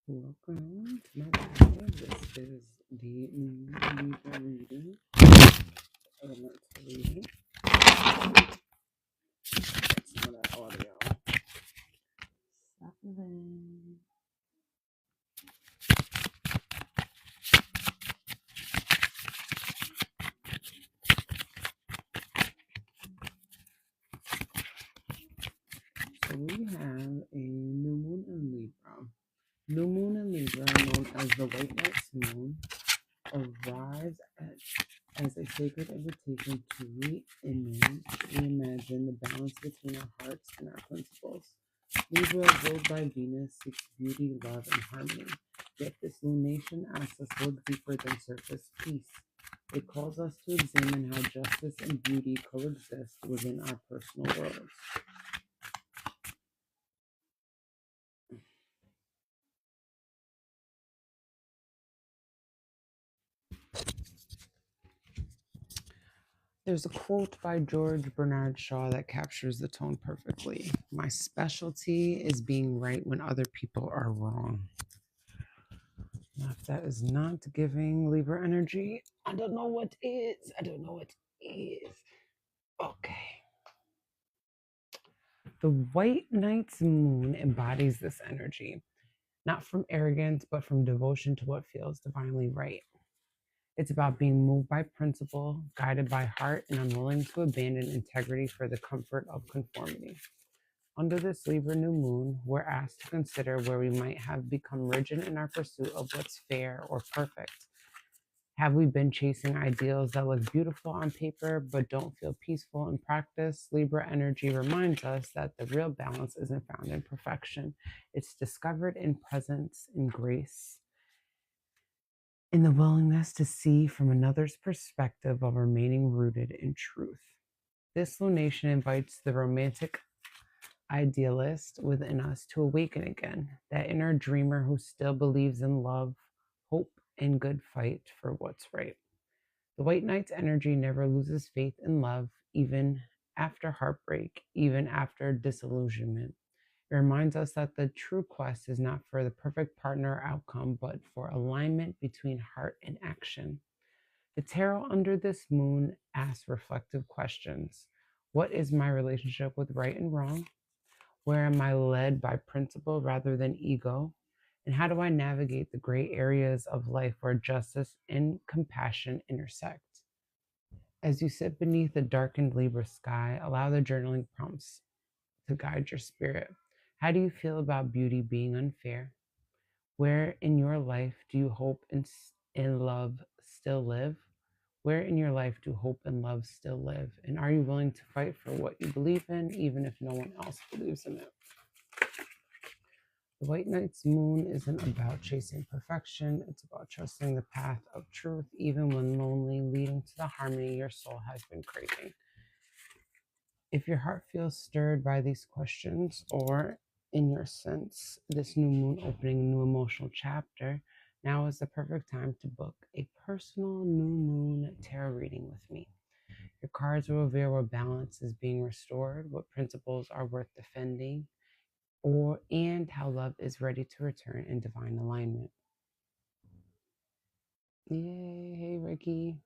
Welcome to my live. This is the Libra reading, elemental reading. Get some of that audio. Shuffling. So we have a new moon in Libra. New moon in Libra, known as the White Night's Moon, arrives as a sacred invitation to reimagine the balance between our hearts and our principles. Libra, ruled by Venus, seeks beauty, love, and harmony. Yet this lunation asks us to look deeper than surface peace. It calls us to examine how justice and beauty coexist within our personal worlds. There's a quote by George Bernard Shaw that captures the tone perfectly. My specialty is being right when other people are wrong. Now, if that is not giving Libra energy, I don't know what is. Okay. The White Knight's moon embodies this energy, not from arrogance, but from devotion to what feels divinely right. It's about being moved by principle, guided by heart, and unwilling to abandon integrity for the comfort of conformity. Under this Libra new moon, we're asked to consider where we might have become rigid in our pursuit of what's fair or perfect. Have we been chasing ideals that look beautiful on paper but don't feel peaceful in practice? Libra energy reminds us that the real balance isn't found in perfection. It's discovered in presence, in grace, in the willingness to see from another's perspective while remaining rooted in truth. This lunation invites the romantic idealist within us to awaken again, that inner dreamer who still believes in love, hope, and good fight for what's right. The White Knight's energy never loses faith in love, even after heartbreak, even after disillusionment. It reminds us that the true quest is not for the perfect partner or outcome, but for alignment between heart and action. The tarot under this moon asks reflective questions. What is my relationship with right and wrong? Where am I led by principle rather than ego? And how do I navigate the gray areas of life where justice and compassion intersect? As you sit beneath a darkened Libra sky, allow the journaling prompts to guide your spirit. How do you feel about beauty being unfair? Where in your life do you hope and love still live? Where in your life do hope and love still live? And are you willing to fight for what you believe in, even if no one else believes in it? The White Knight's moon isn't about chasing perfection. It's about trusting the path of truth, even when lonely, leading to the harmony your soul has been craving. If your heart feels stirred by these questions, or in your sense, this new moon opening a new emotional chapter, now is the perfect time to book a personal new moon tarot reading with me. Your cards will reveal where balance is being restored, what principles are worth defending, and how love is ready to return in divine alignment. Yay, hey Ricky.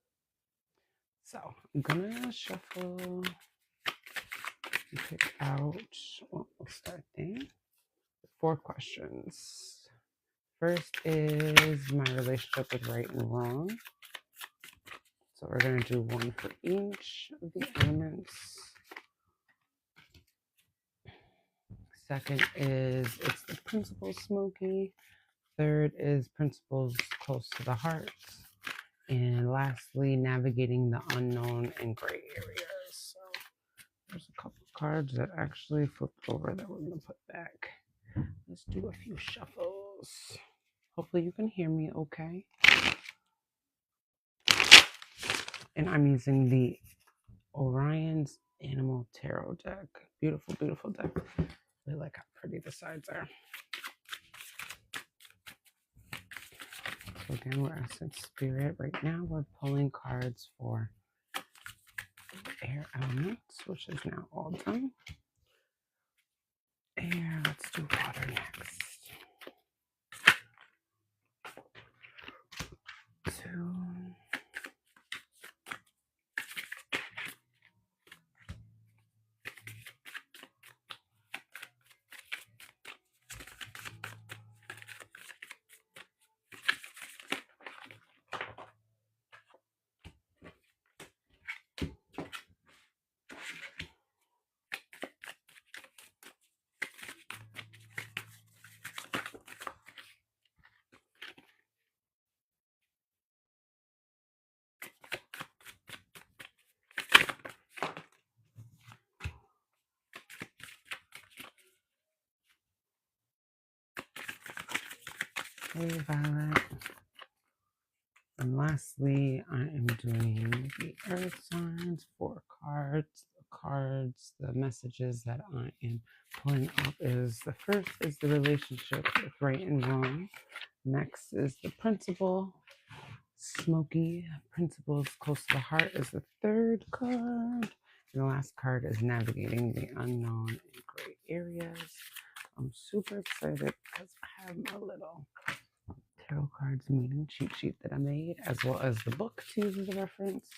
So I'm gonna shuffle and pick out, well, we'll start there. 4 questions. First is my relationship with right and wrong. So we're going to do one for each of the elements. Second is it's the principles smoky. Third is principles close to the heart. And lastly, navigating the unknown and gray areas. So there's a couple cards that actually flipped over that we're going to put back. Let's do a few shuffles. Hopefully you can hear me okay. And I'm using the Orion's Animal Tarot deck. Beautiful, beautiful deck. I like how pretty the sides are. So again, we're asking Spirit. Right now, we're pulling cards for air elements, which is now all done. Air, let's do water next. 2. Okay, Violet. And lastly, I am doing the earth signs, 4 cards. The messages that I am pulling up is the first is the relationship with right and wrong. Next is the principle, smoky. Principles close to the heart is the 3rd card. And the last card is navigating the unknown and gray areas. I'm super excited because I have my little tarot cards meaning cheat sheet that I made, as well as the book to use as a reference.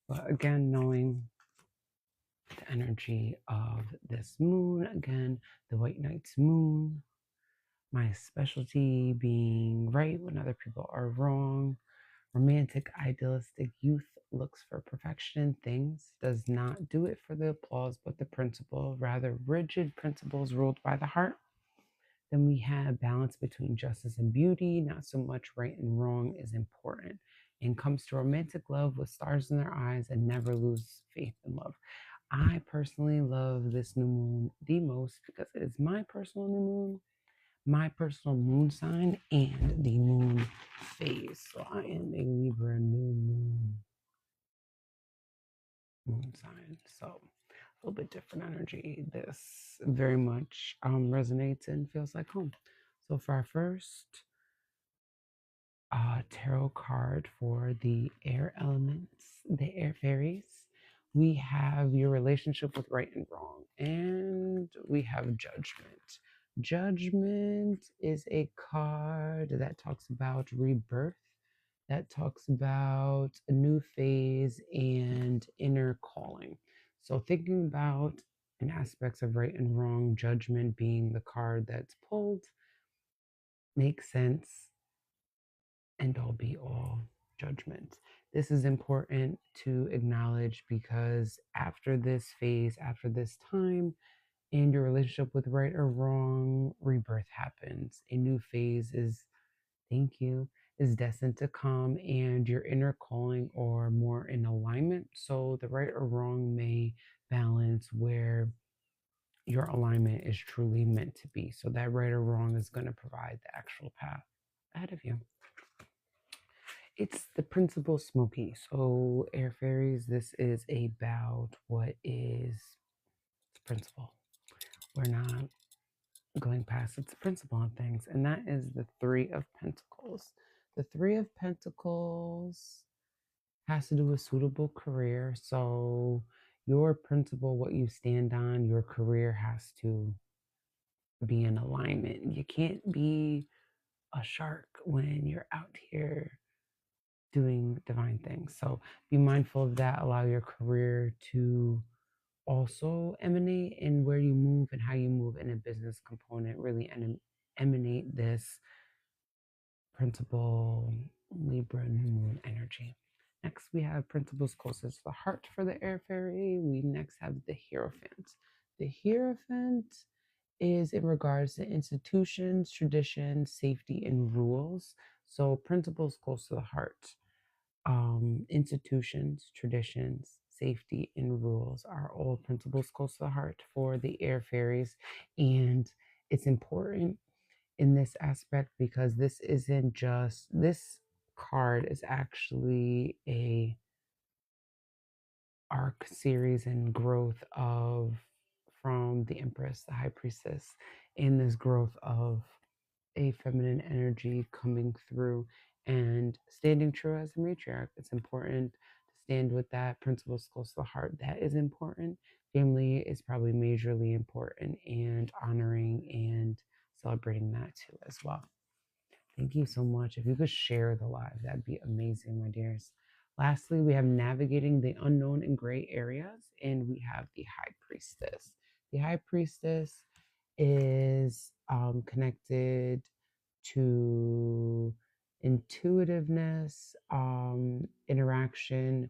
But again, knowing the energy of this moon, again, the White Knight's moon, my specialty being right when other people are wrong, romantic, idealistic youth looks for perfection in things, does not do it for the applause, but the principle, rather rigid principles ruled by the heart. Then we have balance between justice and beauty. Not so much right and wrong is important. And comes to romantic love with stars in their eyes and never lose faith in love. I personally love this new moon the most because it is my personal new moon, my personal moon sign, and the moon phase. So I am a Libra new moon sign. So a little bit different energy. This very much resonates and feels like home. So for our first tarot card for the air elements, the air fairies, we have your relationship with right and wrong, and we have judgment. Judgment is a card that talks about rebirth, that talks about a new phase and inner calling. So thinking about in aspects of right and wrong, judgment being the card that's pulled makes sense. End all be all judgment. This is important to acknowledge because after this phase, after this time, in your relationship with right or wrong, rebirth happens. A new phase is, thank you, is destined to come, and your inner calling or more in alignment. So the right or wrong may balance where your alignment is truly meant to be. So that right or wrong is going to provide the actual path ahead of you. It's the principle smoky. So air fairies, this is about what is the principle. We're not going past its principle on things, and that is the 3 of Pentacles. The 3 of Pentacles has to do with suitable career. So your principle, what you stand on, your career has to be in alignment. You can't be a shark when you're out here doing divine things. So be mindful of that. Allow your career to also emanate in where you move and how you move in a business component, really emanate this principal Libra new moon energy. Next, we have principles closest to the heart for the air fairy. We next have the Hierophant. The Hierophant is in regards to institutions, traditions, safety, and rules. So, principles close to the heart. Institutions, traditions, safety, and rules are all principles close to the heart for the air fairies. And it's important in this aspect because this isn't just, this card is actually a arc series and growth of from the Empress, the High Priestess, in this growth of a feminine energy coming through and standing true as a matriarch. It's important to stand with that. Principles close to the heart. That is important. Family is probably majorly important, and honoring and celebrating that too as well. Thank you so much. If you could share the live, that'd be amazing, my dears. Lastly, we have navigating the unknown and gray areas, and we have the High Priestess. The High Priestess is connected to intuitiveness, interaction,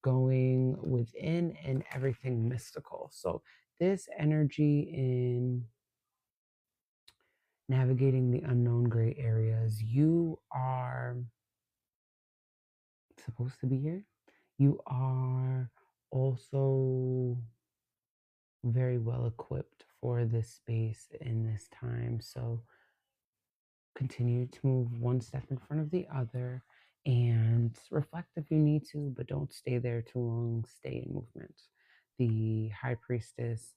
going within, and everything mystical. So, this energy in navigating the unknown gray areas, you are supposed to be here. You are also very well equipped for this space in this time. So continue to move one step in front of the other and reflect if you need to, but don't stay there too long. Stay in movement. The High Priestess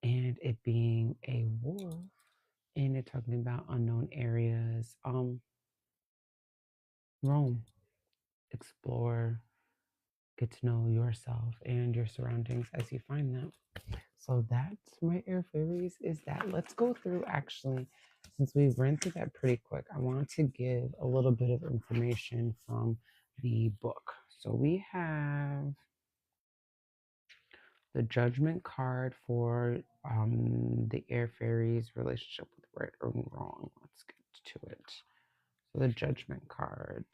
and it being a wolf and it talking about unknown areas. Roam, explore, get to know yourself and your surroundings as you find them. So that's my air fairies is that. Let's go through actually, since we ran through that pretty quick, I want to give a little bit of information from the book. So we have the judgment card for the air fairies relationship with right or wrong. Let's get to it. So the judgment card.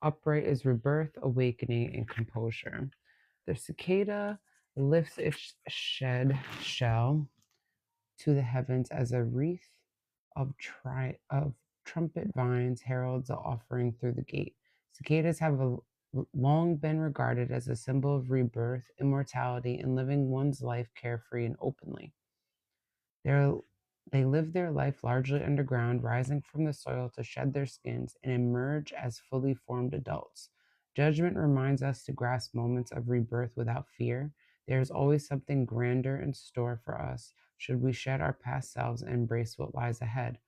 Upright is rebirth, awakening, and composure. The cicada lifts its shell to the heavens as a wreath of trumpet vines heralds the offering through the gate. Cicadas have long been regarded as a symbol of rebirth, immortality, and living one's life carefree and openly. They're, they live their life largely underground, rising from the soil to shed their skins and emerge as fully formed adults. Judgment reminds us to grasp moments of rebirth without fear. There is always something grander in store for us should we shed our past selves and embrace what lies ahead.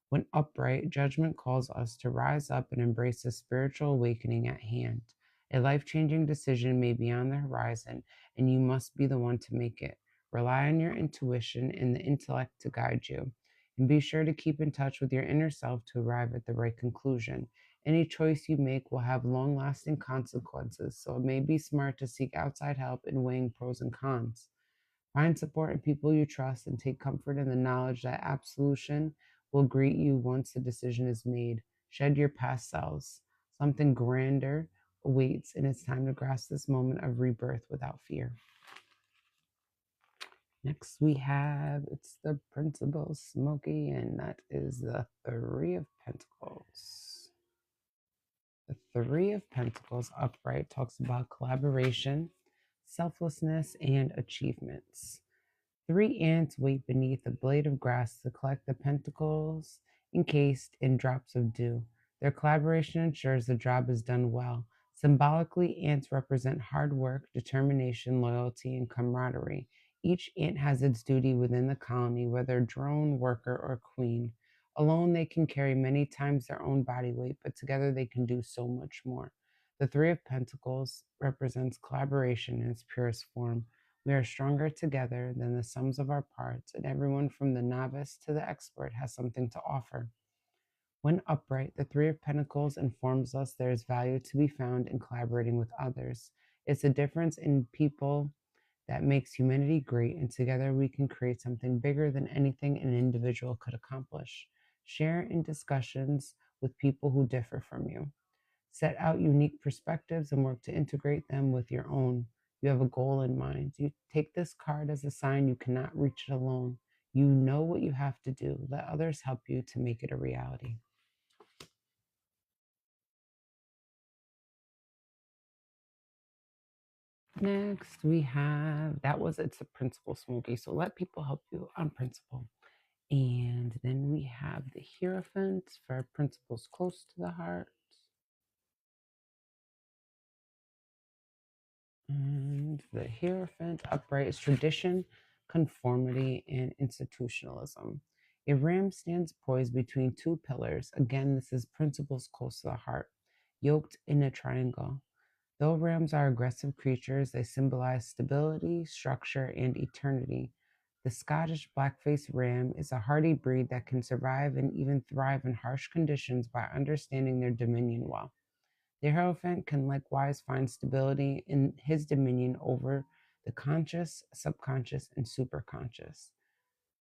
When upright, judgment calls us to rise up and embrace the spiritual awakening at hand. A life changing decision may be on the horizon, and you must be the one to make it. Rely on your intuition and the intellect to guide you. And be sure to keep in touch with your inner self to arrive at the right conclusion. Any choice you make will have long lasting consequences, so it may be smart to seek outside help in weighing pros and cons. Find support in people you trust and take comfort in the knowledge that absolution will greet you once the decision is made. Shed your past selves. Something grander awaits, and it's time to grasp this moment of rebirth without fear. Next, we have it's the Principal Smoky, and that is the Three of Pentacles. The Three of Pentacles upright talks about collaboration, selflessness, and achievements. Three ants wait beneath a blade of grass to collect the pentacles encased in drops of dew. Their collaboration ensures the job is done well. Symbolically, ants represent hard work, determination, loyalty, and camaraderie. Each ant has its duty within the colony, whether drone, worker, or queen. Alone, they can carry many times their own body weight, but together they can do so much more. The Three of Pentacles represents collaboration in its purest form. We are stronger together than the sums of our parts, and everyone from the novice to the expert has something to offer. When upright, the Three of Pentacles informs us there is value to be found in collaborating with others. It's a difference in people that makes humanity great, and together we can create something bigger than anything an individual could accomplish. Share in discussions with people who differ from you. Set out unique perspectives and work to integrate them with your own. You have a goal in mind. You take this card as a sign you cannot reach it alone. You know what you have to do. Let others help you to make it a reality. Next, we have it's a principle, Smokey. So let people help you on principle. And then we have the Hierophant for principles close to the heart. And the Hierophant upright is tradition, conformity, and institutionalism. A ram stands poised between two pillars. Again, this is principles close to the heart, yoked in a triangle. Though rams are aggressive creatures, they symbolize stability, structure, and eternity. The Scottish black-faced ram is a hardy breed that can survive and even thrive in harsh conditions by understanding their dominion well. The Hierophant can likewise find stability in his dominion over the conscious, subconscious, and superconscious.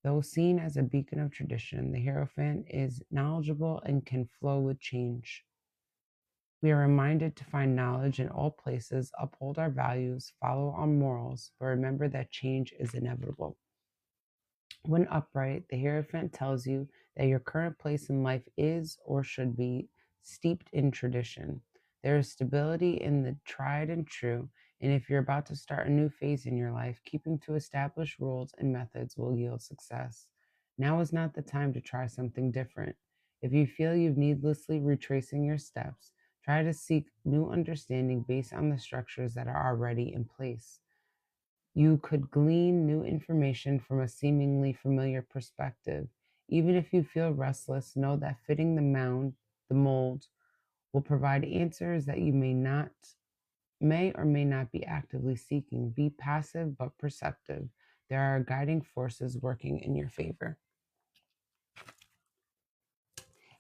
Though seen as a beacon of tradition, the Hierophant is knowledgeable and can flow with change. We are reminded to find knowledge in all places, uphold our values, follow our morals, but remember that change is inevitable. When upright, the Hierophant tells you that your current place in life is or should be steeped in tradition. There is stability in the tried and true, and if you're about to start a new phase in your life, keeping to established rules and methods will yield success. Now is not the time to try something different. If you feel you've needlessly retracing your steps, try to seek new understanding based on the structures that are already in place. You could glean new information from a seemingly familiar perspective. Even if you feel restless, know that fitting the mold, will provide answers that you may or may not be actively seeking. Be passive but perceptive. There are guiding forces working in your favor.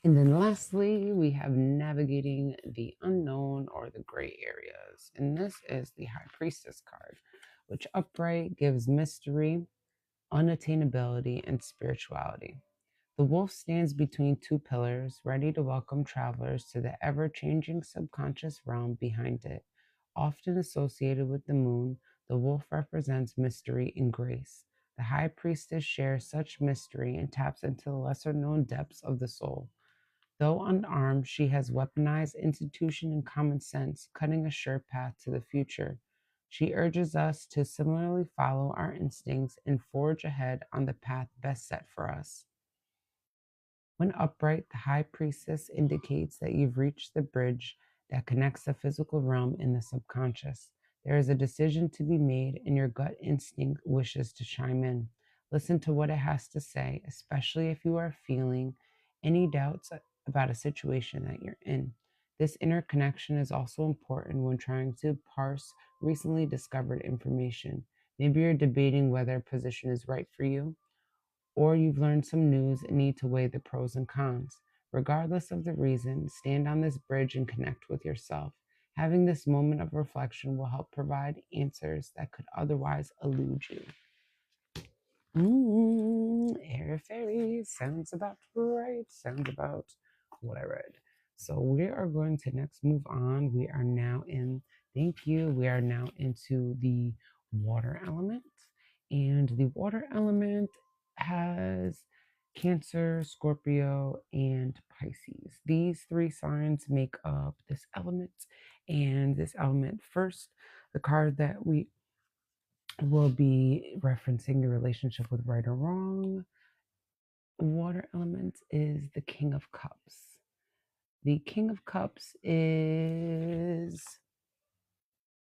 And then lastly, we have navigating the unknown or the gray areas. And this is the High Priestess card, which upright gives mystery, unattainability, and spirituality. The wolf stands between two pillars, ready to welcome travelers to the ever changing subconscious realm behind it. Often associated with the moon, the wolf represents mystery and grace. The high priestess shares such mystery and taps into the lesser known depths of the soul. Though unarmed, she has weaponized institution and common sense, cutting a sure path to the future. She urges us to similarly follow our instincts and forge ahead on the path best set for us. When upright, the high priestess indicates that you've reached the bridge that connects the physical realm and the subconscious. There is a decision to be made, and your gut instinct wishes to chime in. Listen to what it has to say, especially if you are feeling any doubts about a situation that you're in. This inner connection is also important when trying to parse recently discovered information. Maybe you're debating whether a position is right for you, or you've learned some news and need to weigh the pros and cons. Regardless of the reason, stand on this bridge and connect with yourself. Having this moment of reflection will help provide answers that could otherwise elude you. Air fairy sounds about right. Sounds about what I read. So we are going to next move on. We are now in, thank you. We are now into the water element. And the water element has Cancer, Scorpio, and Pisces. These three signs make up this element. And this element first, the card that we will be referencing the relationship with right or wrong. Water element is the King of Cups. The King of Cups is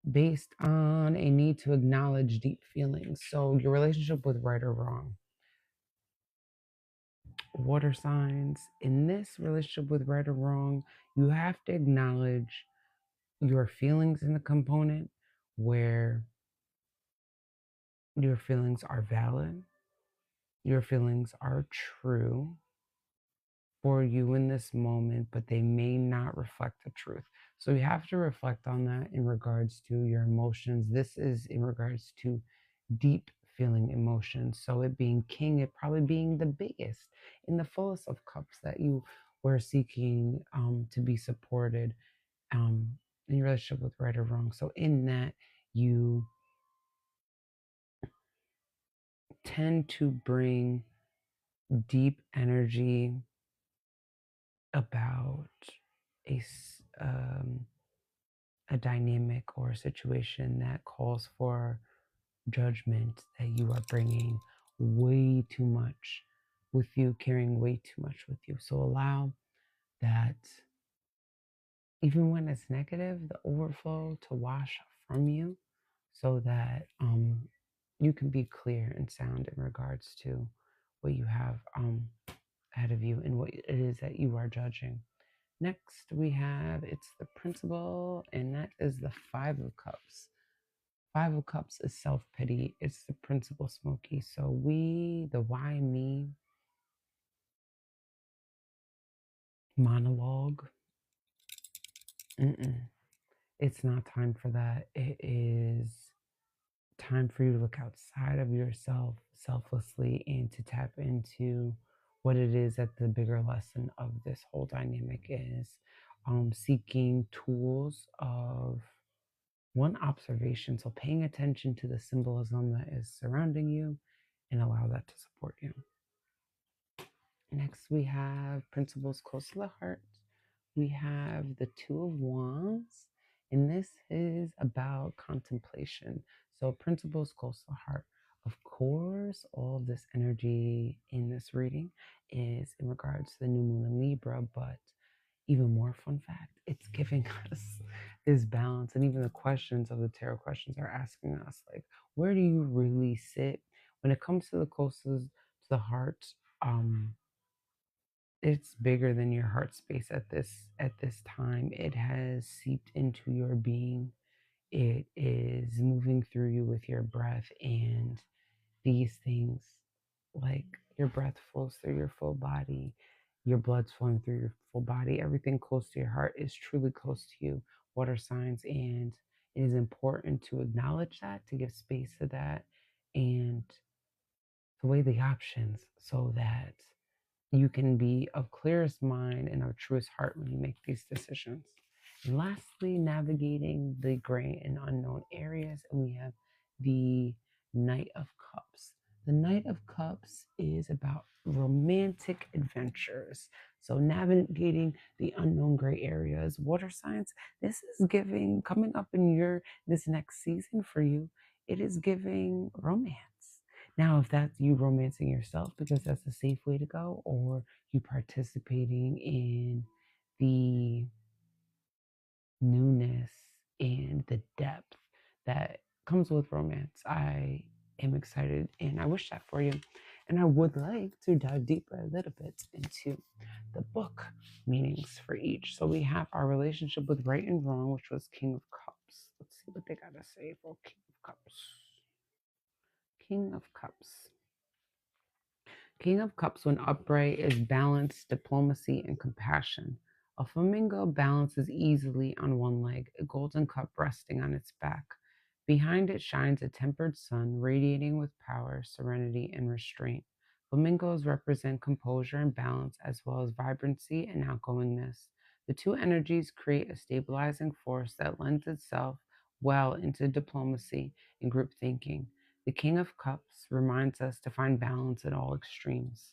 based on a need to acknowledge deep feelings. So your relationship with right or wrong. Water signs, in this relationship with right or wrong, you have to acknowledge your feelings in the component where your feelings are valid, your feelings are true, for you in this moment, but they may not reflect the truth. So you have to reflect on that in regards to your emotions. This is in regards to deep feeling emotions. So it being king, it probably being the biggest in the fullest of cups that you were seeking to be supported in your relationship with right or wrong. So in that, you tend to bring deep energy about a dynamic or a situation that calls for judgment, that you are bringing way too much with you, carrying way too much with you. So allow that, even when it's negative, the overflow to wash from you, so that you can be clear and sound in regards to what you have ahead of you and what it is that you are judging. Next, we have it's the principle, and that is the Five of Cups. Five of Cups is self pity. It's the principle, Smoky. So the why me monologue. Mm-mm. It's not time for that. It is time for you to look outside of yourself selflessly and to tap into what it is that the bigger lesson of this whole dynamic is. Seeking tools of one observation. So paying attention to the symbolism that is surrounding you and allow that to support you. Next, we have principles close to the heart. We have the Two of Wands, and this is about contemplation. So, principles close to the heart. Of course, all of this energy in this reading is in regards to the new moon in Libra, but even more fun fact, it's giving us this balance. And even the questions of the tarot questions are asking us, like, where do you really sit when it comes to the closest to the heart? It's bigger than your heart space at this time. It has seeped into your being. It is moving through you with your breath, and these things, like your breath flows through your full body, your blood's flowing through your full body, everything close to your heart is truly close to you, water signs. And it is important to acknowledge that, to give space to that, and to weigh the options so that you can be of clearest mind and of truest heart when you make these decisions. And lastly, navigating the gray and unknown areas. And we have the Knight of Cups. The Knight of Cups is about romantic adventures. So navigating the unknown gray areas, water signs. This is giving, coming up in this next season for you, it is giving romance. Now, if that's you romancing yourself because that's a safe way to go, or you participating in the newness and the depth that comes with romance, I am excited and I wish that for you. And I would like to dive deeper a little bit into the book meanings for each. So we have our relationship with right and wrong, which was King of Cups. Let's see what they got to say for King of Cups. King of Cups. King of Cups, when upright, is balance, diplomacy, and compassion. A flamingo balances easily on one leg, a golden cup resting on its back. Behind it shines a tempered sun, radiating with power, serenity, and restraint. Flamingos represent composure and balance, as well as vibrancy and outgoingness. The two energies create a stabilizing force that lends itself well into diplomacy and group thinking. The King of Cups reminds us to find balance at all extremes.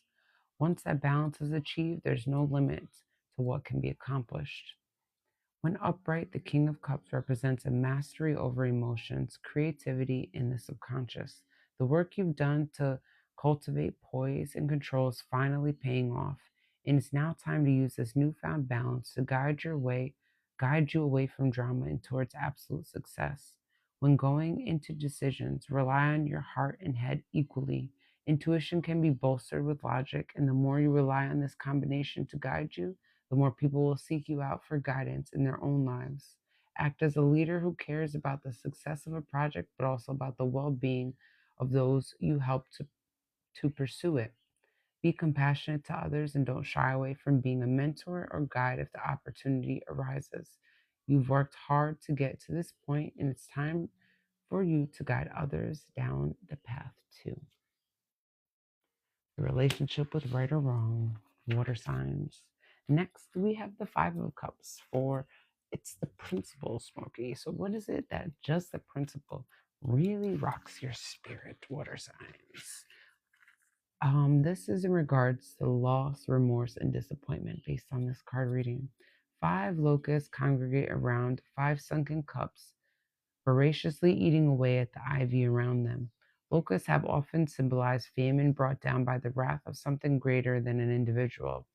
Once that balance is achieved, there's no limit to what can be accomplished. When upright, the King of Cups represents a mastery over emotions, creativity, and the subconscious. The work you've done to cultivate poise and control is finally paying off, and it's now time to use this newfound balance to guide you away from drama and towards absolute success. When going into decisions, rely on your heart and head equally. Intuition can be bolstered with logic, and the more you rely on this combination to guide you, the more people will seek you out for guidance in their own lives. Act as a leader who cares about the success of a project, but also about the well being of those you help to pursue it. Be compassionate to others and don't shy away from being a mentor or guide if the opportunity arises. You've worked hard to get to this point, and it's time for you to guide others down the path too. The relationship with right or wrong, water signs. Next, we have the Five of Cups for it's the principle, Smokey. So, what is it that just the principle really rocks your spirit, water signs? This is in regards to loss, remorse, and disappointment based on this card reading. Five locusts congregate around five sunken cups, voraciously eating away at the ivy around them. Locusts have often symbolized famine brought down by the wrath of something greater than an individual.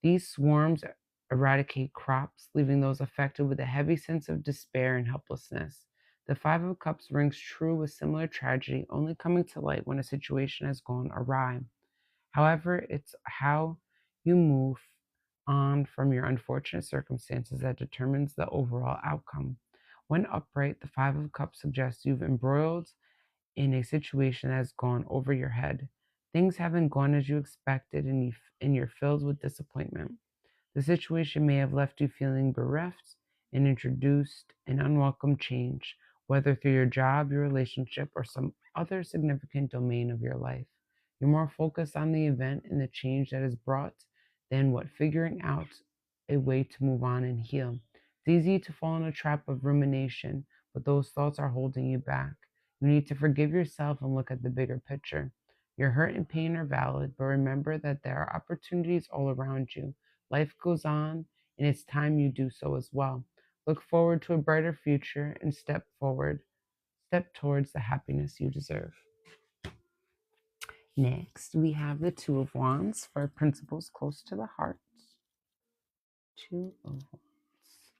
These swarms eradicate crops, leaving those affected with a heavy sense of despair and helplessness. The Five of Cups rings true with similar tragedy, only coming to light when a situation has gone awry. However, it's how you move on from your unfortunate circumstances that determines the overall outcome. When upright, the Five of Cups suggests you've embroiled in a situation that has gone over your head. Things haven't gone as you expected, and you're filled with disappointment. The situation may have left you feeling bereft and introduced an unwelcome change, whether through your job, your relationship, or some other significant domain of your life. You're more focused on the event and the change that is brought than what figuring out a way to move on and heal. It's easy to fall in a trap of rumination, but those thoughts are holding you back. You need to forgive yourself and look at the bigger picture. Your hurt and pain are valid, but remember that there are opportunities all around you. Life goes on, and it's time you do so as well. Look forward to a brighter future and step forward. Step towards the happiness you deserve. Next, we have the Two of Wands for principles close to the heart. Two of Wands.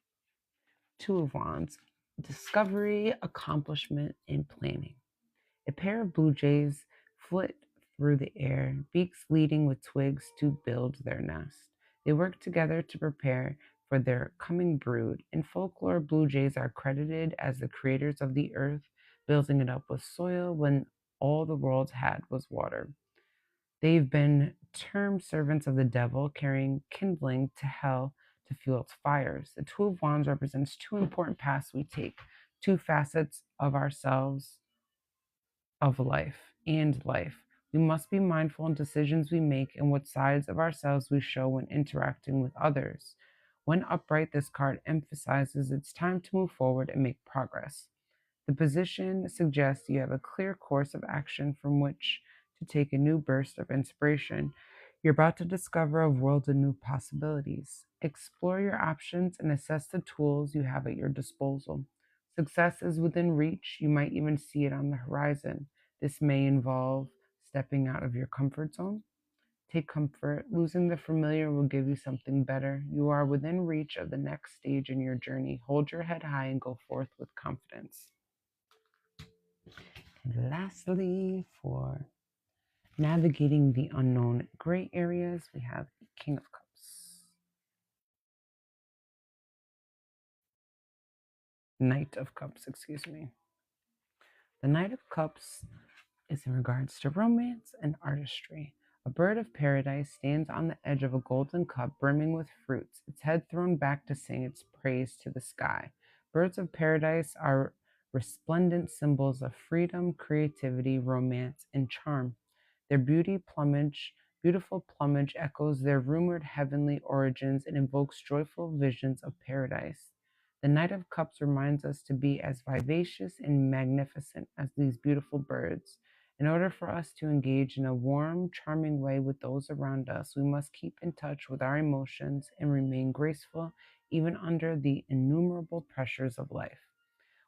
Two of Wands. Discovery, accomplishment, and planning. A pair of blue jays flit through the air, beaks leading with twigs to build their nest. They work together to prepare for their coming brood. In folklore, blue jays are credited as the creators of the earth, building it up with soil when all the world had was water. They've been termed servants of the devil, carrying kindling to hell to fuel its fires. The Two of Wands represents two important paths we take, two facets of ourselves of life and life. We must be mindful in decisions we make and what sides of ourselves we show when interacting with others. When upright, this card emphasizes it's time to move forward and make progress. The position suggests you have a clear course of action from which to take a new burst of inspiration. You're about to discover a world of new possibilities. Explore your options and assess the tools you have at your disposal. Success is within reach. You might even see it on the horizon. This may involve stepping out of your comfort zone. Take comfort. Losing the familiar will give you something better. You are within reach of the next stage in your journey. Hold your head high and go forth with confidence. And lastly, for navigating the unknown gray areas, we have the King of Cups. Knight of Cups, excuse me. The Knight of Cups is in regards to romance and artistry. A bird of paradise stands on the edge of a golden cup brimming with fruits, its head thrown back to sing its praise to the sky. Birds of paradise are resplendent symbols of freedom, creativity, romance, and charm. Their beautiful plumage echoes their rumored heavenly origins and invokes joyful visions of paradise. The Knight of Cups reminds us to be as vivacious and magnificent as these beautiful birds. In order for us to engage in a warm, charming way with those around us, we must keep in touch with our emotions and remain graceful even under the innumerable pressures of life.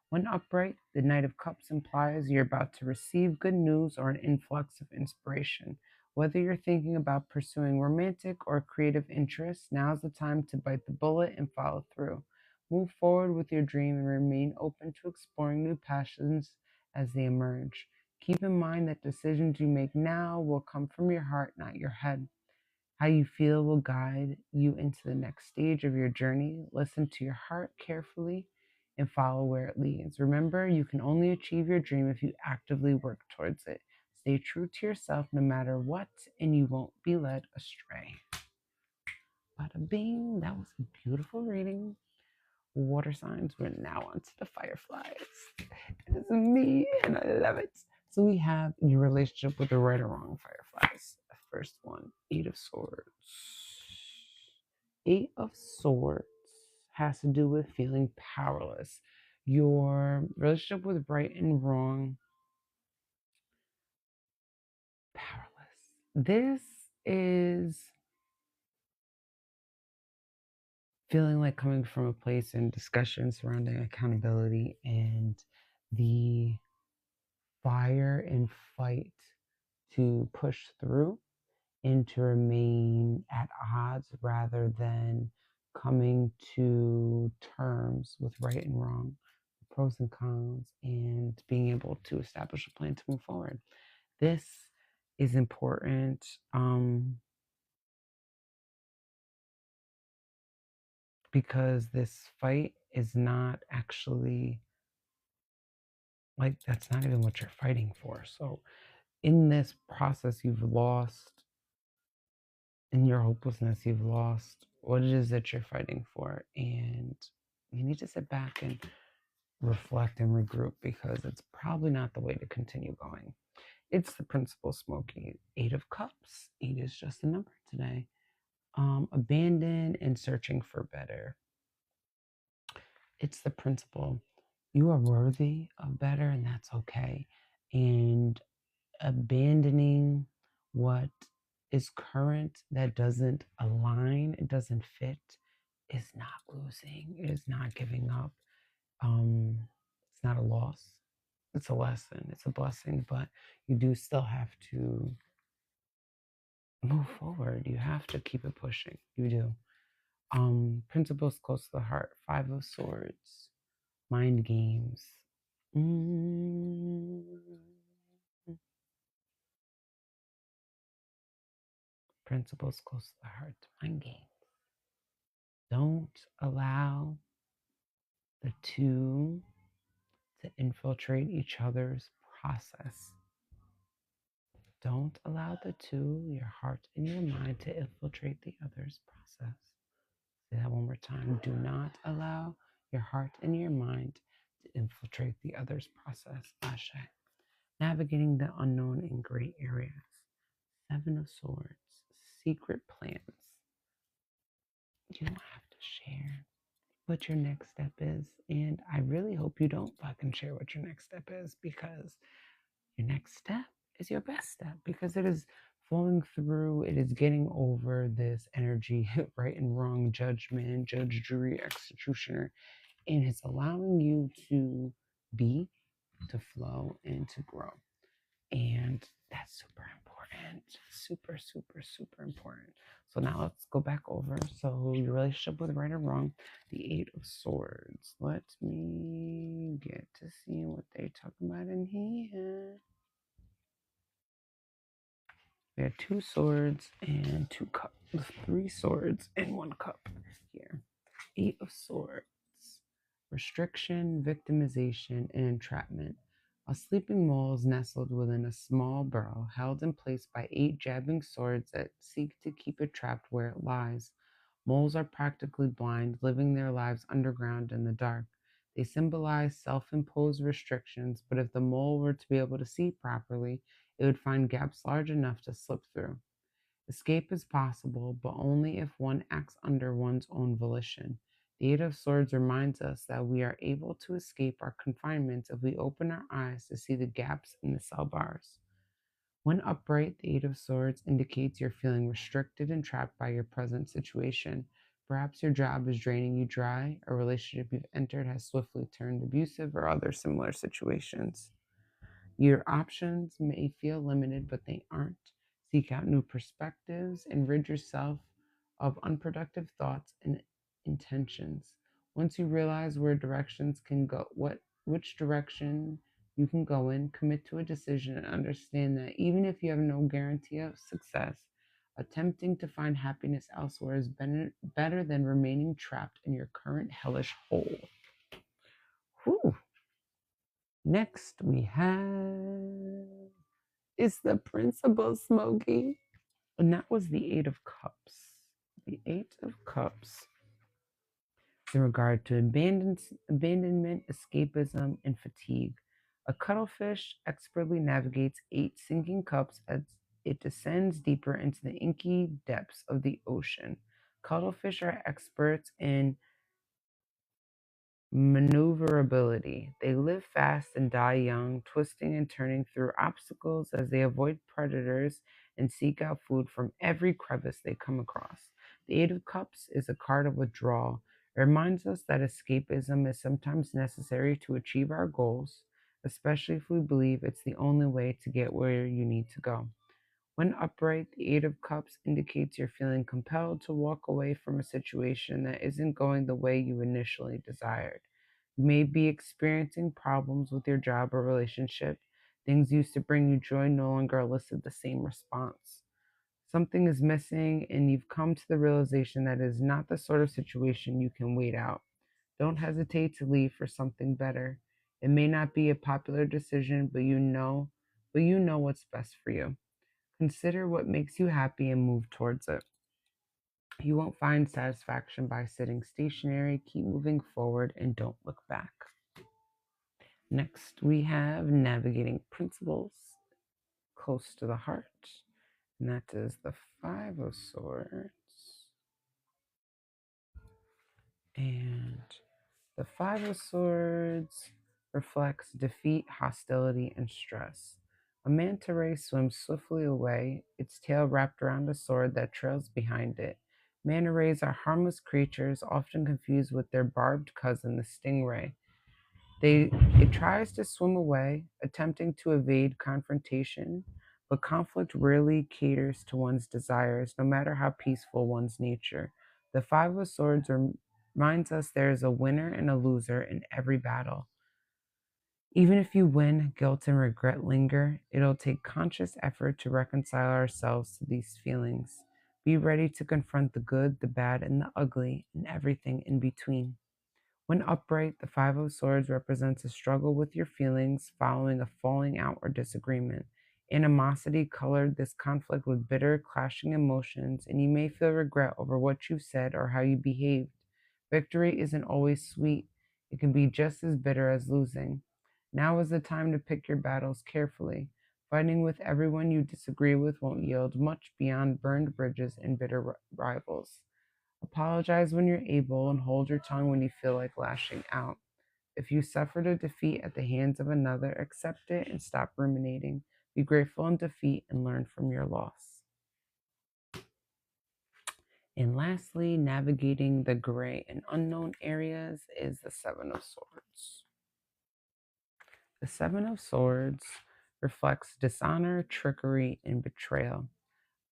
When upright, the Knight of Cups implies you're about to receive good news or an influx of inspiration. Whether you're thinking about pursuing romantic or creative interests, now's the time to bite the bullet and follow through. Move forward with your dream and remain open to exploring new passions as they emerge. Keep in mind that decisions you make now will come from your heart, not your head. How you feel will guide you into the next stage of your journey. Listen to your heart carefully and follow where it leads. Remember, you can only achieve your dream if you actively work towards it. Stay true to yourself no matter what, and you won't be led astray. Bada bing, that was a beautiful reading. Water signs, we're now onto the fireflies. It's me, and I love it. So we have your relationship with the right or wrong fireflies. The first one, Eight of Swords. Eight of Swords has to do with feeling powerless. Your relationship with right and wrong, powerless. This is feeling like coming from a place in discussion surrounding accountability and the fire and fight to push through and to remain at odds rather than coming to terms with right and wrong, pros and cons, and being able to establish a plan to move forward. This is important because this fight is not actually like that's not even what you're fighting for. So in this process, you've lost in your hopelessness, you've lost what it is that you're fighting for. And you need to sit back and reflect and regroup because it's probably not the way to continue going. It's the principal smoky. Eight of Cups. Eight is just a number today. Abandon and searching for better. It's the principle. You are worthy of better, and that's okay. And abandoning what is current that doesn't align, it doesn't fit, is not losing. It is not giving up. It's not a loss. It's a lesson. It's a blessing, but you do still have to move forward. You have to keep it pushing. You do. Principles close to the heart. Five of Swords. Mind games. Mm. Principles close to the heart. Mind games. Don't allow the two to infiltrate each other's process. Don't allow the two, your heart and your mind, to infiltrate the other's process. Say that one more time. Do not allow your heart and your mind to infiltrate the other's process. Ashe. Navigating the unknown in gray areas. Seven of Swords. Secret plans. You don't have to share what your next step is. And I really hope you don't fucking share what your next step is, because your next step is your best step, because it is flowing through, it is getting over this energy, right and wrong, judgment, judge, jury, executioner, and it's allowing you to be, to flow, and to grow. And that's super important. Super, super, super important. So now let's go back over. So your relationship with right or wrong, the Eight of Swords. Let me get to see what they talk about in here. We have two swords and two cups. Three swords and one cup here. Eight of Swords. Restriction, victimization, and entrapment. A sleeping mole is nestled within a small burrow, held in place by eight jabbing swords that seek to keep it trapped where it lies. Moles are practically blind, living their lives underground in the dark. They symbolize self-imposed restrictions, but if the mole were to be able to see properly, it would find gaps large enough to slip through. Escape is possible, but only if one acts under one's own volition. The Eight of Swords reminds us that we are able to escape our confinements if we open our eyes to see the gaps in the cell bars. When upright, the Eight of Swords indicates you're feeling restricted and trapped by your present situation. Perhaps your job is draining you dry, a relationship you've entered has swiftly turned abusive, or other similar situations. Your options may feel limited, but they aren't. Seek out new perspectives and rid yourself of unproductive thoughts and intentions. Once you realize where directions can go, which direction you can go in, commit to a decision and understand that even if you have no guarantee of success, attempting to find happiness elsewhere is better than remaining trapped in your current hellish hole. Whew. Next, we have It's the principal, Smokey. And that was the Eight of Cups. The Eight of Cups is in regard to abandonment, escapism, and fatigue. A cuttlefish expertly navigates 8 sinking cups as it descends deeper into the inky depths of the ocean. Cuttlefish are experts in maneuverability. They live fast and die young, twisting and turning through obstacles as they avoid predators and seek out food from every crevice they come across. The Eight of Cups is a card of withdrawal. It reminds us that escapism is sometimes necessary to achieve our goals, especially if we believe it's the only way to get where you need to go. When upright, the Eight of Cups indicates you're feeling compelled to walk away from a situation that isn't going the way you initially desired. You may be experiencing problems with your job or relationship. Things used to bring you joy no longer elicit the same response. Something is missing, and you've come to the realization that it is not the sort of situation you can wait out. Don't hesitate to leave for something better. It may not be a popular decision, but you know what's best for you. Consider what makes you happy and move towards it. You won't find satisfaction by sitting stationary. Keep moving forward and don't look back. Next, we have navigating principles close to the heart, and that is the Five of Swords. And the Five of Swords reflects defeat, hostility, and stress. A manta ray swims swiftly away, its tail wrapped around a sword that trails behind it. Manta rays are harmless creatures, often confused with their barbed cousin, the stingray. It tries to swim away, attempting to evade confrontation, but conflict rarely caters to one's desires, no matter how peaceful one's nature. The Five of Swords reminds us there is a winner and a loser in every battle. Even if you win, guilt and regret linger. It'll take conscious effort to reconcile ourselves to these feelings. Be ready to confront the good, the bad, and the ugly, and everything in between. When upright, the Five of Swords represents a struggle with your feelings following a falling out or disagreement. Animosity colored this conflict with bitter, clashing emotions, and you may feel regret over what you said or how you behaved. Victory isn't always sweet, it can be just as bitter as losing. Now is the time to pick your battles carefully. Fighting with everyone you disagree with won't yield much beyond burned bridges and bitter rivals. Apologize when you're able and hold your tongue when you feel like lashing out. If you suffered a defeat at the hands of another, accept it and stop ruminating. Be grateful in defeat and learn from your loss. And lastly, navigating the gray and unknown areas is the Seven of Swords. The Seven of Swords reflects dishonor, trickery, and betrayal.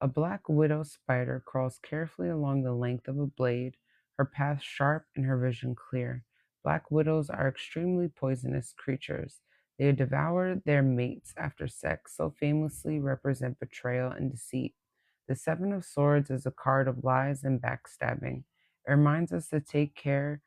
A black widow spider crawls carefully along the length of a blade, her path sharp and her vision clear. Black widows are extremely poisonous creatures. They devour their mates after sex, so famously represent betrayal and deceit. The Seven of Swords is a card of lies and backstabbing. It reminds us to take care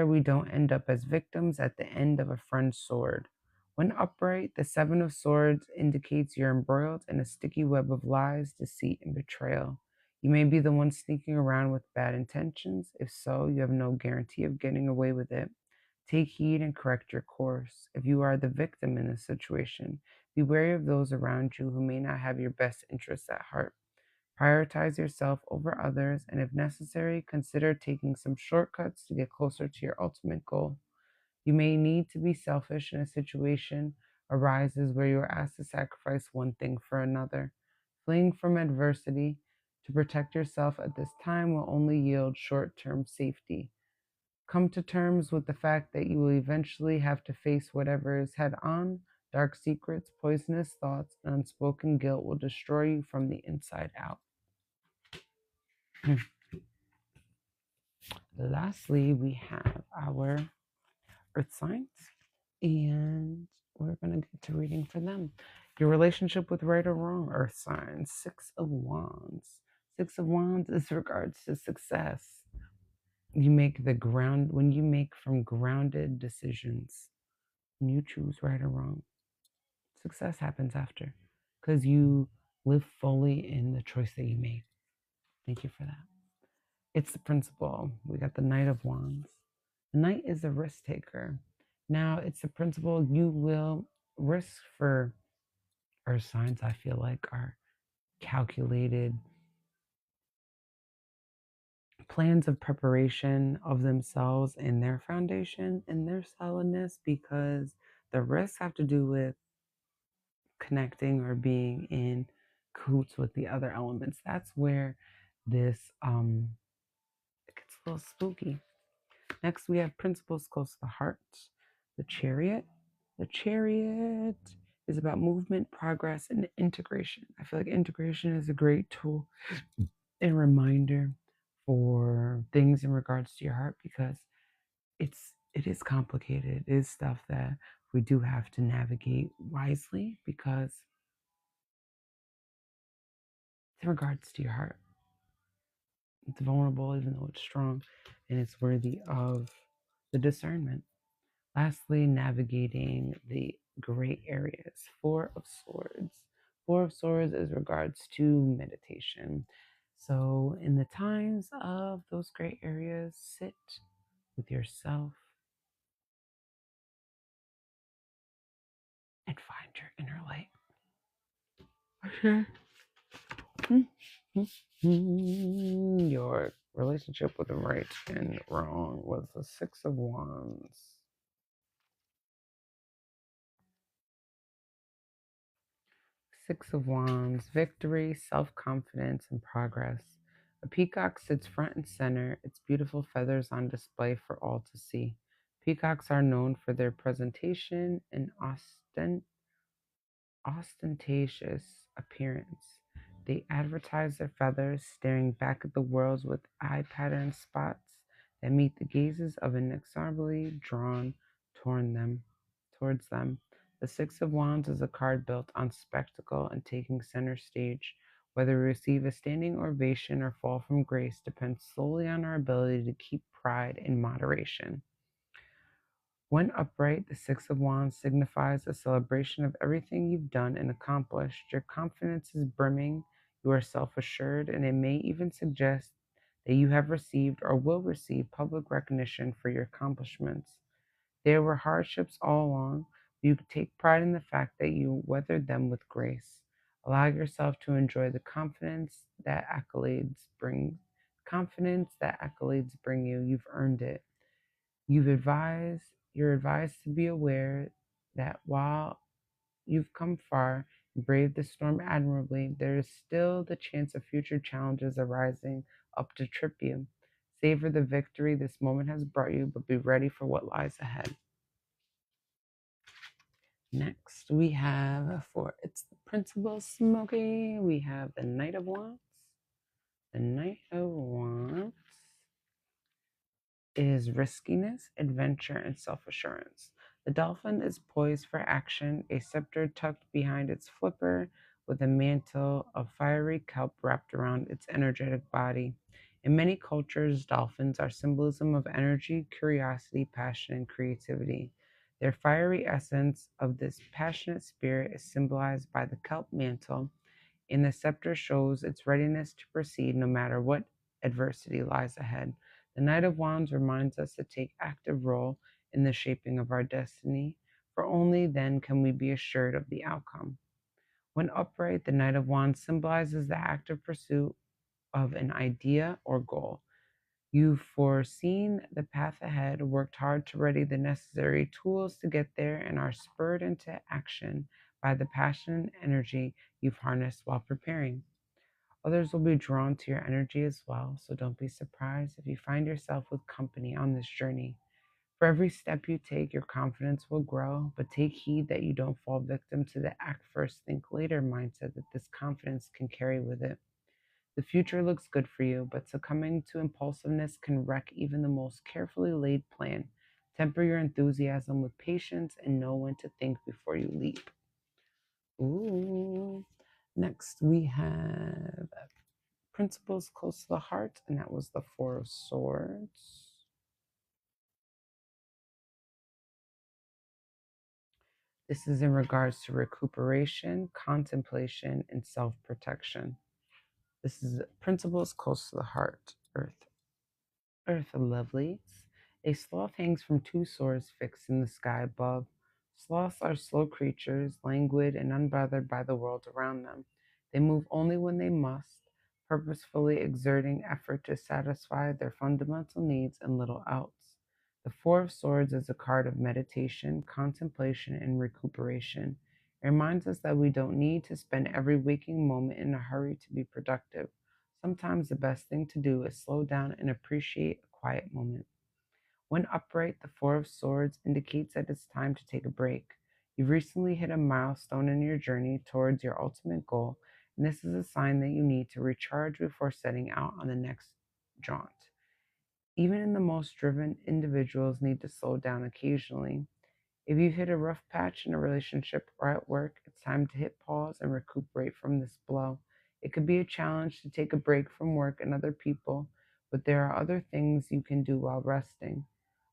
we don't end up as victims at the end of a friend's sword. When upright, the Seven of Swords indicates you're embroiled in a sticky web of lies, deceit, and betrayal. You may be the one sneaking around with bad intentions. If so, you have no guarantee of getting away with it. Take heed and correct your course. If you are the victim in this situation, be wary of those around you who may not have your best interests at heart. Prioritize yourself over others, and if necessary, consider taking some shortcuts to get closer to your ultimate goal. You may need to be selfish in a situation arises where you are asked to sacrifice one thing for another. Fleeing from adversity to protect yourself at this time will only yield short-term safety. Come to terms with the fact that you will eventually have to face whatever is head on. Dark secrets, poisonous thoughts, and unspoken guilt will destroy you from the inside out. Lastly, we have our earth signs, and we're going to get to reading for them. Your relationship with right or wrong earth signs. Six of Wands. Six of Wands is regards to success. When you make from grounded decisions, and you choose right or wrong. Success happens after because you live fully in the choice that you made. Thank you for that. It's the principle. We got the Knight of Wands. The Knight is a risk taker. Now, it's the principle you will risk for earth signs, I feel like, are calculated plans of preparation of themselves and their foundation and their solidness, because the risks have to do with connecting or being in cahoots with the other elements. That's where this it gets a little spooky. Next, we have principles close to the heart. The Chariot. The Chariot is about movement, progress, and integration. I feel like integration is a great tool and reminder for things in regards to your heart, because it is complicated. It is stuff that we do have to navigate wisely, because it's in regards to your heart. It's vulnerable, even though it's strong, and it's worthy of the discernment. Lastly, navigating the gray areas. Four of Swords. Four of Swords is regards to meditation. So, in the times of those gray areas, sit with yourself and find your inner light. Okay. Your relationship with the right and wrong was the Six of Wands. Six of Wands, victory, self-confidence, and progress. A peacock sits front and center, its beautiful feathers on display for all to see. Peacocks are known for their presentation and ostentatious appearance. They advertise their feathers, staring back at the world with eye pattern spots that meet the gazes of inexorably drawn towards them. The Six of Wands is a card built on spectacle and taking center stage. Whether we receive a standing ovation or fall from grace depends solely on our ability to keep pride in moderation. When upright, the Six of Wands signifies a celebration of everything you've done and accomplished. Your confidence is brimming, you are self assured, and it may even suggest that you have received or will receive public recognition for your accomplishments. There were hardships all along, but you take pride in the fact that you weathered them with grace. Allow yourself to enjoy the confidence that accolades bring. Confidence that accolades bring you. You've earned it. You're advised to be aware that while you've come far and braved the storm admirably, there is still the chance of future challenges arising up to trip you. Savor the victory this moment has brought you, but be ready for what lies ahead. Next, we have for it's the Principal Smoky, we have the Knight of Wands. The Knight of Wands is riskiness, adventure, and self assurance. The dolphin is poised for action, a scepter tucked behind its flipper, with a mantle of fiery kelp wrapped around its energetic body. In many cultures, dolphins are symbolism of energy, curiosity, passion, and creativity. Their fiery essence of this passionate spirit is symbolized by the kelp mantle, and the scepter shows its readiness to proceed no matter what adversity lies ahead. The Knight of Wands reminds us to take active role in the shaping of our destiny, for only then can we be assured of the outcome. When upright, the Knight of Wands symbolizes the active pursuit of an idea or goal. You've foreseen the path ahead, worked hard to ready the necessary tools to get there, and are spurred into action by the passion and energy you've harnessed while preparing. Others will be drawn to your energy as well, so don't be surprised if you find yourself with company on this journey. For every step you take, your confidence will grow, but take heed that you don't fall victim to the act first, think later mindset that this confidence can carry with it. The future looks good for you, but succumbing to impulsiveness can wreck even the most carefully laid plan. Temper your enthusiasm with patience and know when to think before you leap. Ooh. Next, we have principles close to the heart, and that was the Four of Swords. This is in regards to recuperation, contemplation, and self protection. This is principles close to the heart, Earth. Earth lovelies. A sloth hangs from two swords fixed in the sky above. Sloths are slow creatures, languid and unbothered by the world around them. They move only when they must, purposefully exerting effort to satisfy their fundamental needs and little else. The Four of Swords is a card of meditation, contemplation, and recuperation. It reminds us that we don't need to spend every waking moment in a hurry to be productive. Sometimes the best thing to do is slow down and appreciate a quiet moment. When upright, the Four of Swords indicates that it's time to take a break. You've recently hit a milestone in your journey towards your ultimate goal, and this is a sign that you need to recharge before setting out on the next jaunt. Even in the most driven individuals need to slow down occasionally. If you've hit a rough patch in a relationship or at work, it's time to hit pause and recuperate from this blow. It could be a challenge to take a break from work and other people, but there are other things you can do while resting.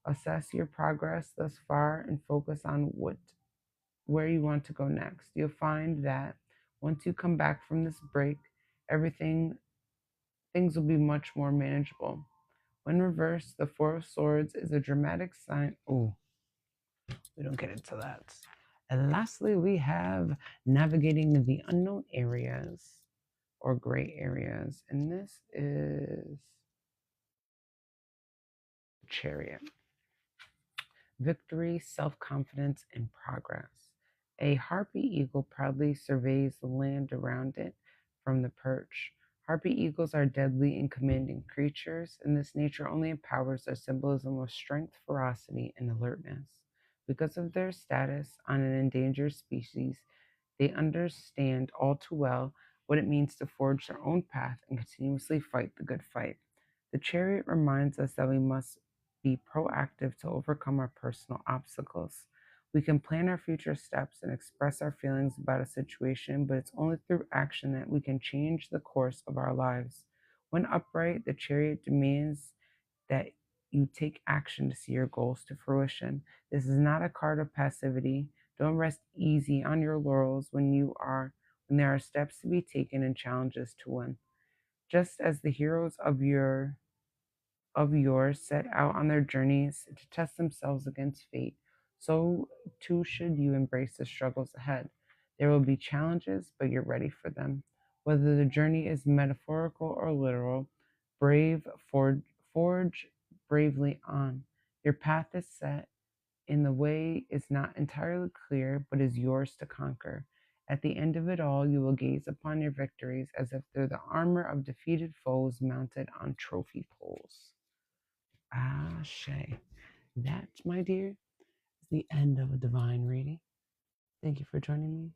Assess your progress thus far and focus on where you want to go next. You'll find that once you come back from this break, everything things will be much more manageable. When reversed, the Four of Swords is a dramatic sign. Oh, we don't get into that. And lastly, we have navigating the unknown areas or gray areas. And this is Chariot. Victory, self confidence, and progress. A harpy eagle proudly surveys the land around it from the perch. Harpy eagles are deadly and commanding creatures, and this nature only empowers their symbolism of strength, ferocity, and alertness. Because of their status on an endangered species, they understand all too well what it means to forge their own path and continuously fight the good fight. The chariot reminds us that we must be proactive to overcome our personal obstacles. We can plan our future steps and express our feelings about a situation, but it's only through action that we can change the course of our lives. When upright, the chariot demands that you take action to see your goals to fruition. This is not a card of passivity. Don't rest easy on your laurels when there are steps to be taken and challenges to win. Just as the heroes of yours set out on their journeys to test themselves against fate, so too should you embrace the struggles ahead. There will be challenges, but you're ready for them. Whether the journey is metaphorical or literal, forge bravely on. Your path is set, and the way is not entirely clear, but is yours to conquer. At the end of it all, you will gaze upon your victories as if they're the armor of defeated foes mounted on trophy poles. Ashe. That, my dear, is the end of a divine reading. Thank you for joining me.